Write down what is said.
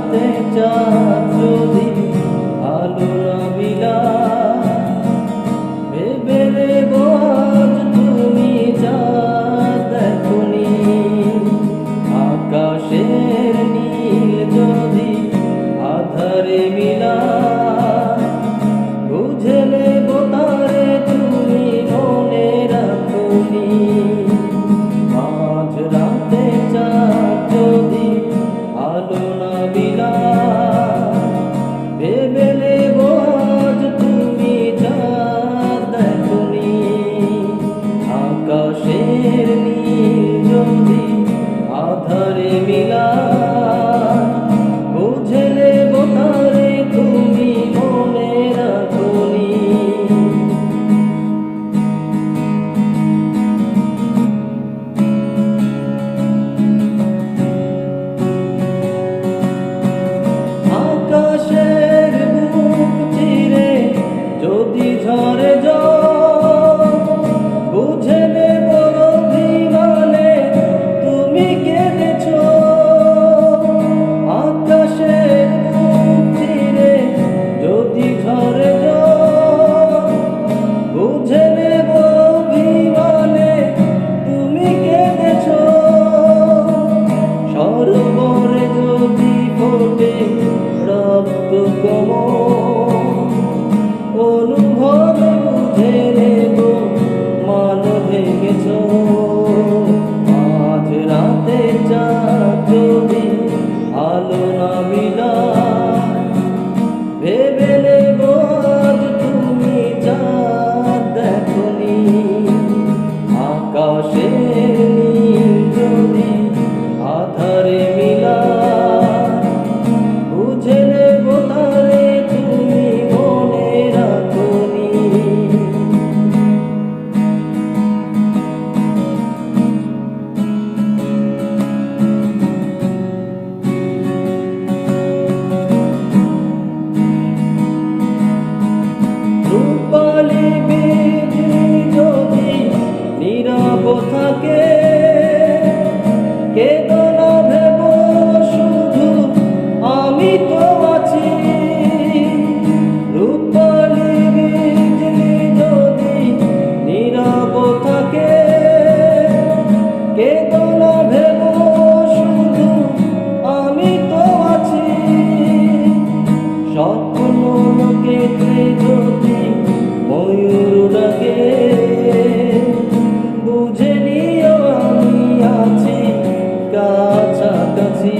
রাতে চাঁদ যদি আলো না বিলায়, ভেবে নেব আজ তুমি চাঁদ দেখোনি। আকাশের নীল যদি আধারে মিলায়, বুঝে নেব তারে তুমি মনে রাখোনি। মাঝ রাতে চাঁদ যদি আলো না বিলায়, ভেবে নেব আজ তুমি চাঁদ দেখোনি। আকাশের নীল যদি আধারে মিলায়, বুঝে নেব তারে তুমি মনে রাখোনি। আকাশের বুক চিরে যদি ঝরে জল, বুঝে নেব অভিমানে তুমি কেঁদেছ। আকাশের বুক চিরে যদি ঝরে জল, বুঝে নেব অভিমানে তুমি কেঁদেছ। সরোবরে যদি ফোটে রক্ত কোমল, অনুভবে বুঝে নেব মান ভেঙেছ। মাঝ রাতে চাঁদ যদি আলো না বিলায়, ভেবে নেব আজ তুমি চাঁদ দেখোনি। আকাশের নীল যদি আধারে মিলায়, বুঝে নেব তারে তুমি মনে রাখোনি। রূপালি বিজলি যদি নীরব থাকে, কেঁদো না ভেব শুধু আমি তো আছি। রূপালি বিজলি যদি নীরব থাকে, কেঁদো না ভেব শুধু আমি তো আছি। স্বপ্ন কেটে যদি ময়ূর ডাকে, বুঝে নিও আমি আছি কাছাকাছি।